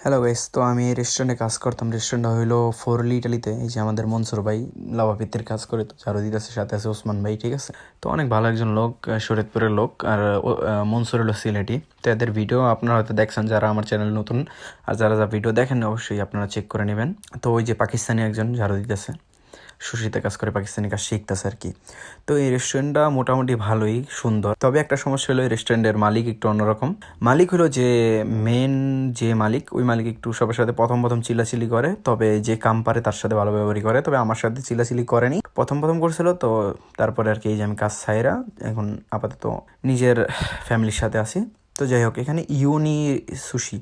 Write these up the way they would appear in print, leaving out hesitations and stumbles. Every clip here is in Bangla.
হ্যালো গাইস, তো আমি এই রেস্টুরেন্টে কাজ করতাম। রেস্টুরেন্টটা হইলো ফোরলি ইটালিতে। এই যে আমাদের মনসুর ভাই লাভাপিত্তির কাজ করে, তো ঝাড়ু আছে, সাথে আছে ওসমান ভাই, ঠিক আছে। তো অনেক ভালো একজন লোক, শরীয়তপুরের লোক। আর মনসুর হলো সিলেটি। তো এদের ভিডিও আপনারা হয়তো দেখছেন যারা আমার চ্যানেল নতুন, আর যারা যারা ভিডিও দেখেন অবশ্যই আপনারা চেক করে নেবেন। তো ওই যে পাকিস্তানি একজন ঝাড়ু দিতেছে, সুশীতে কাজ করে, পাকিস্তানি কাজ শিখতেছে আর কি। তো এই রেস্টুরেন্টটা মোটামুটি ভালোই সুন্দর, তবে একটা সমস্যা হলো এই রেস্টুরেন্টের মালিক একটু অন্যরকম। মালিক হলো যে মেন যে মালিক, ওই মালিক একটু সবার সাথে প্রথম প্রথম চিল্লাচিল্লি করে, তবে যে কাম পারে তার সাথে ভালো ব্যবহারই করে। তবে আমার সাথে চিল্লাচিল্লি করেনি, প্রথম প্রথম করছিল। তো তারপরে আর কি এই যে আমি কাজ ছাইরা এখন আপাতত নিজের ফ্যামিলির সাথে আছি। তো যাই হোক, এখানে ইউনি সুশি,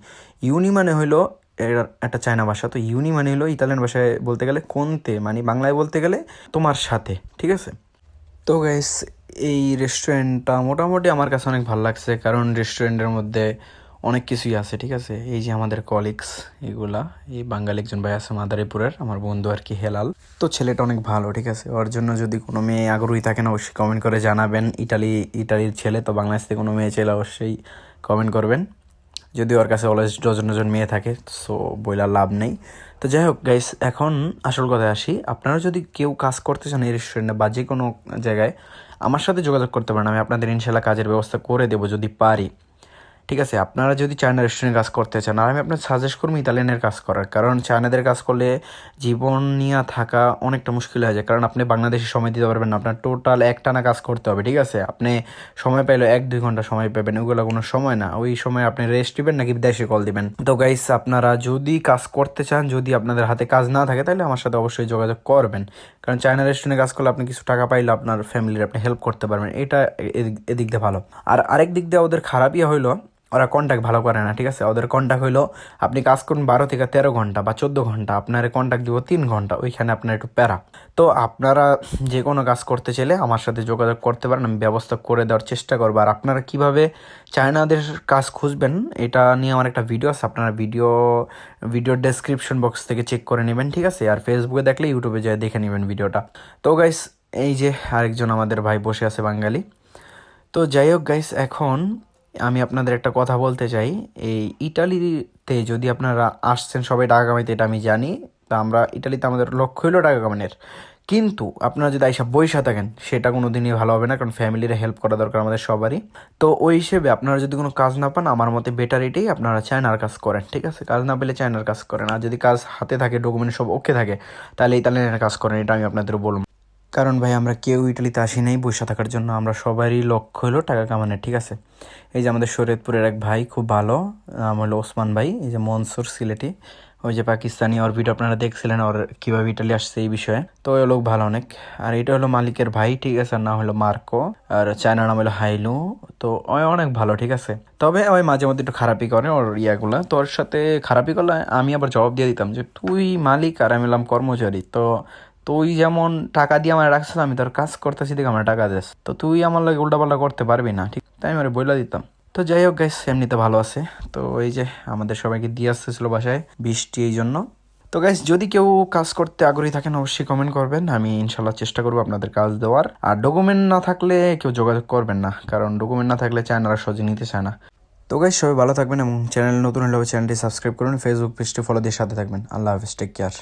ইউনি মানে হইলো এর একটা চায়না ভাষা। তো ইউনি মানে হলো ইতালিয়ান ভাষায় বলতে গেলে কোনতে, মানে বাংলায় বলতে গেলে তোমার সাথে, ঠিক আছে। তো গাইস, এই রেস্টুরেন্টটা মোটামুটি আমার কাছে অনেক ভালো লাগছে, কারণ রেস্টুরেন্টের মধ্যে অনেক কিছুই আছে, ঠিক আছে। এই যে আমাদের কলিগস, এগুলা এই বাঙালি একজন ভাই আছে মাদারীপুরের, আমার বন্ধু আর কি, হেলাল। তো ছেলেটা অনেক ভালো, ঠিক আছে। ওর জন্য যদি কোনো মেয়ে আগ্রহী থাকেন অবশ্যই কমেন্ট করে জানাবেন। ইটালির ছেলে, তো বাংলাদেশ থেকে কোনো মেয়ে ছেলে অবশ্যই কমেন্ট করবেন। যদি ওর কাছে অলওয়েজ ডজন ডজন মেয়ে থাকে, সো বইলার লাভ নেই। তো যাই হোক গাইস, এখন আসল কথায় আসি। আপনারা যদি কেউ কাজ করতে চান এই রেস্টুরেন্টে বা যে কোনো জায়গায়, আমার সাথে যোগাযোগ করতে পারেন। আমি আপনাদের ইনশাল্লাহ কাজের ব্যবস্থা করে দেবো যদি পারি, ঠিক আছে। আপনারা যদি চায়না রেস্টুরেন্টে কাজ করতে চান, আর আমি আপনার সাজেস্ট করবো ইতালিয়ানের কাজ করার, কারণ চায়নাদের কাজ করলে জীবন নিয়ে থাকা অনেকটা মুশকিল হয়ে যায়। কারণ আপনি বাংলাদেশে সময় দিতে পারবেন না, আপনার টোটাল একটানা কাজ করতে হবে, ঠিক আছে। আপনি সময় পাইলে 1-2 ঘন্টা সময় পাবেন, ওগুলো কোনো সময় না। ওই সময় আপনি রেস্ট দিবেন নাকি দেশে কল দিবেন। তো গাইস, আপনারা যদি কাজ করতে চান, যদি আপনাদের হাতে কাজ না থাকে, তাহলে আমার সাথে অবশ্যই যোগাযোগ করবেন। কারণ চায়না রেস্টুরেন্টে কাজ করলে আপনি কিছু টাকা পাইলে আপনার ফ্যামিলির আপনি হেল্প করতে পারবেন, এটা এদিক দিয়ে ভালো। আর আরেক দিক দিয়ে ওদের খারাপই হইলো, ওরা কন্ট্যাক্ট ভালো করে না, ঠিক আছে। ওদের কন্ট্যাক্ট হইলো আপনি কাজ করুন 12 থেকে 13 ঘন্টা বা 14 ঘন্টা, আপনার কন্ট্যাক্ট দিব 3 ঘন্টা, ওইখানে আপনার একটু প্যারা। তো আপনারা যে কোনো কাজ করতে চাইলে আমার সাথে যোগাযোগ করতে পারেন, আমি ব্যবস্থা করে দেওয়ার চেষ্টা করবো। আর আপনারা কীভাবে চায়নাদের কাজ খুঁজবেন এটা নিয়ে আমার একটা ভিডিও আছে, আপনারা ভিডিওর ডেসক্রিপশন বক্স থেকে চেক করে নেবেন, ঠিক আছে। আর ফেসবুকে দেখলে ইউটিউবে যেয়ে দেখে নেবেন ভিডিওটা। তো গাইস, এই যে আরেকজন আমাদের ভাই বসে আছে বাঙালি। তো যাই হোক গাইস, এখন আমি আপনাদের একটা কথা বলতে চাই। এই ইটালিতে যদি আপনারা আসছেন সবাই টাকা কামাইতে, এটা আমি জানি। তা আমরা ইটালিতে আমাদের লক্ষ্য হইলো টাকা কামানোর, কিন্তু আপনারা যদি আইসা বইসা থাকেন সেটা কোনো দিনই ভালো হবে না, কারণ ফ্যামিলির হেল্প করা দরকার আমাদের সবারই। তো ওই হিসেবে আপনারা যদি কোনো কাজ না পান, আমার মতে বেটার এটাই আপনারা চায়নার কাজ করেন, ঠিক আছে। কাজ না পেলে চায়নার কাজ করেন, আর যদি কাজ হাতে থাকে, ডকুমেন্ট সব ওকে থাকে, তাহলে ইতালিয়ানের কাজ করেন, এটা আমি আপনাদের বলবো। কারণ ভাই, আমরা কেউ ইটালিতে আসি নাই বসে থাকার জন্য, আমরা সবারই লক্ষ্য হলো টাকা কামানোর, ঠিক আছে। এই যে আমাদের শরীয়তপুরের এক ভাই খুব ভালো, নাম হলো ওসমান ভাই, এই যে মনসুর সিলেটি, ওই যে পাকিস্তানি, ওর ভিডিও আপনারা দেখছিলেন, ওর কীভাবে ইটালি আসছে এই বিষয়ে। তো ওই লোক ভালো অনেক। আর এটা হলো মালিকের ভাই, ঠিক আছে, আর নাম হলো মার্কো, আর চায়নার নাম হলো হাইলু। তো ওই অনেক ভালো, ঠিক আছে। তবে ওই মাঝে মধ্যে একটু খারাপই করে ওর ইয়াগুলা, তো ওর সাথে খারাপই করলে আমি আবার জবাব দিয়ে দিতাম যে তুই মালিক আর আমি হলাম কর্মচারী। তো তুই যেমন টাকা দিয়ে আমার রাখছিস, আমি তোর কাজ করতেছি দেখে আমার টাকা দিস, তো তুই আমার লাগে উল্টাপাল্টা করতে পারবি না, ঠিক। তাই আমি বইলা দিতাম। তো যাই হোক গাইস, এমনিতে ভালো আছে। তো এই যে আমাদের সবাইকে দিয়ে আসতেছিল বাসায় বৃষ্টি, এই জন্য। তো গাইস, যদি কেউ কাজ করতে আগ্রহী থাকেন অবশ্যই কমেন্ট করবেন, আমি ইনশাল্লাহ চেষ্টা করবো আপনাদের কাজ দেওয়ার। আর ডকুমেন্ট না থাকলে কেউ যোগাযোগ করবেন না, কারণ ডকুমেন্ট না থাকলে চায়নারা সহজে নিতে চায় না। তো গাইস, সবাই ভালো থাকবেন, এবং চ্যানেল নতুন হলে চ্যানেলটি সাবস্ক্রাইব করুন, ফেসবুক পেজটি ফলো দিয়ে সাথে থাকবেন। আল্লাহ হাফেজ, টেক কেয়ার।